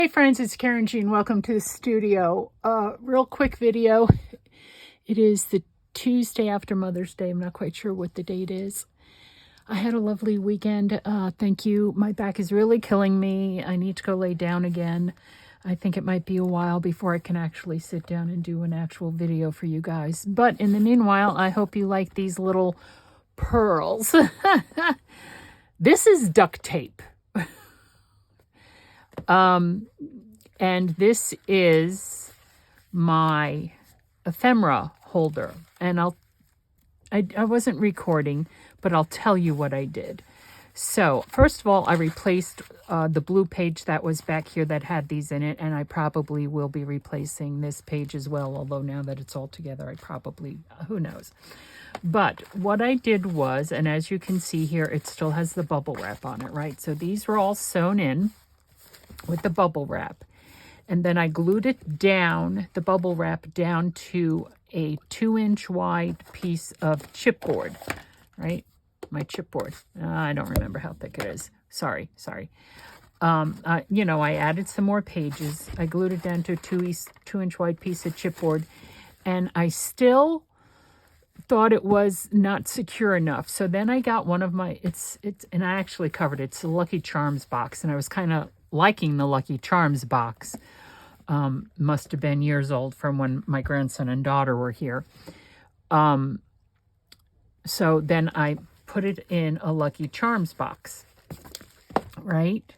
Hey friends, it's Karynjean. Welcome to the studio. Real quick video. It is the Tuesday after Mother's Day. I'm not quite sure what the date is. I had a lovely weekend. Thank you. My back is really killing me. I need to go lay down again. I think it might be a while before I can actually sit down and do an actual video for you guys. But in the meanwhile, I hope you like these little pearls. This is duct tape. And this is my ephemera holder. And I wasn't recording, but I'll tell you what I did. So first of all, I replaced the blue page that was back here that had these in it, and I probably will be replacing this page as well, although now that it's all together, I probably, who knows. But what I did was, and as you can see here, it still has the bubble wrap on it, right? So these were all sewn in with the bubble wrap. And then I glued it down, the bubble wrap down to a 2-inch wide piece of chipboard, right? My chipboard. I don't remember how thick it is. Sorry. I added some more pages. I glued it down to a 2-inch wide piece of chipboard. And I still thought it was not secure enough. So then I got one of my, and I actually covered it. It's a Lucky Charms box. And I was kind of liking the Lucky Charms box. Must have been years old from when my grandson and daughter were here. So then I put it in a Lucky Charms box, right?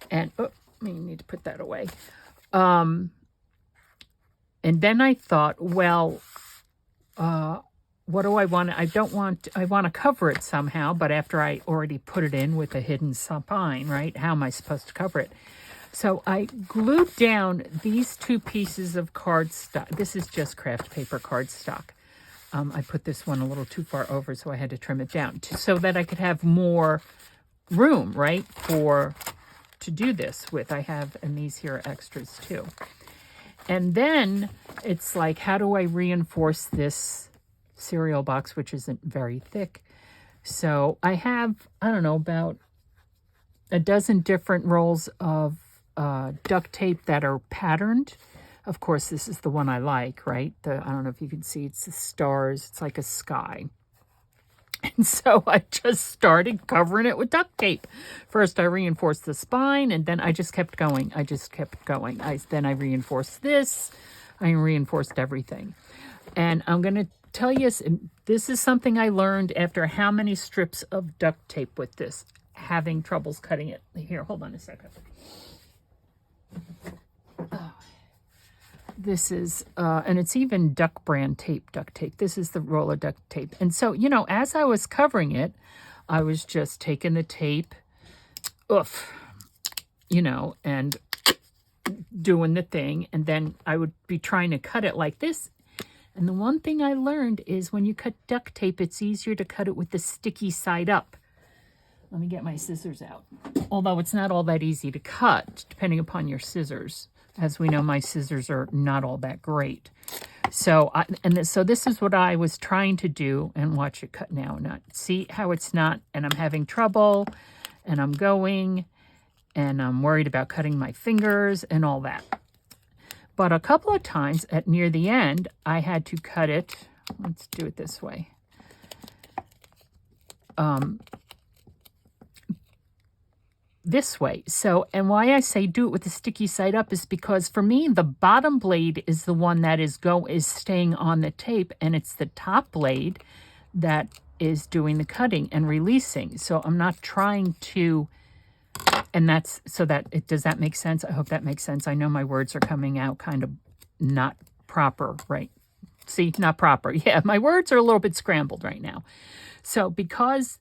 And, I need to put that away. And then I thought, well, what do I want? I want to cover it somehow, but after I already put it in with a hidden spine, right? How am I supposed to cover it? So I glued down these two pieces of cardstock. This is just craft paper cardstock. I put this one a little too far over, so I had to trim it down so that I could have more room, right, to do this with. And these here are extras too. And then it's like, how do I reinforce this cereal box, which isn't very thick? So I have, I don't know, about a dozen different rolls of duct tape that are patterned. Of course, this is the one I like, right? I don't know if you can see, it's the stars. It's like a sky. And so I just started covering it with duct tape. First, I reinforced the spine, and then I just kept going. Then I reinforced this. I reinforced everything. And I'm going to tell you, this is something I learned after how many strips of duct tape with this, having troubles cutting it. Here, hold on a second. This is, and it's even Duck brand duct tape. This is the roll of duct tape. And so, as I was covering it, I was just taking the tape, and doing the thing. And then I would be trying to cut it like this. And the one thing I learned is when you cut duct tape, it's easier to cut it with the sticky side up. Let me get my scissors out. Although it's not all that easy to cut, depending upon your scissors. As we know, my scissors are not all that great. So this is what I was trying to do, and watch it cut now. Not see how it's not, and I'm having trouble, and I'm going, and I'm worried about cutting my fingers and all that. But a couple of times near the end, I had to cut it. Let's do it this way. This way. So, and why I say do it with the sticky side up is because for me, the bottom blade is the one that is staying on the tape, and it's the top blade that is doing the cutting and releasing. So I'm not trying to, and that's, so that it, does that make sense? I hope that makes sense. I know my words are coming out kind of not proper, right? See, not proper. Yeah, my words are a little bit scrambled right now. So because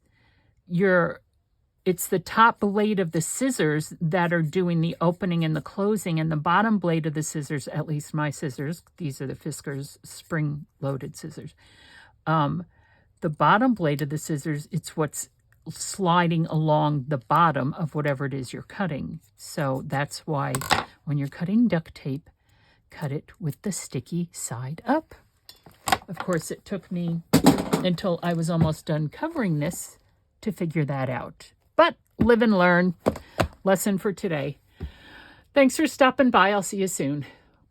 it's the top blade of the scissors that are doing the opening and the closing, and the bottom blade of the scissors, at least my scissors, these are the Fiskars spring-loaded scissors. The bottom blade of the scissors, it's what's sliding along the bottom of whatever it is you're cutting. So that's why when you're cutting duct tape, cut it with the sticky side up. Of course, it took me until I was almost done covering this to figure that out. But live and learn. Lesson for today. Thanks for stopping by. I'll see you soon.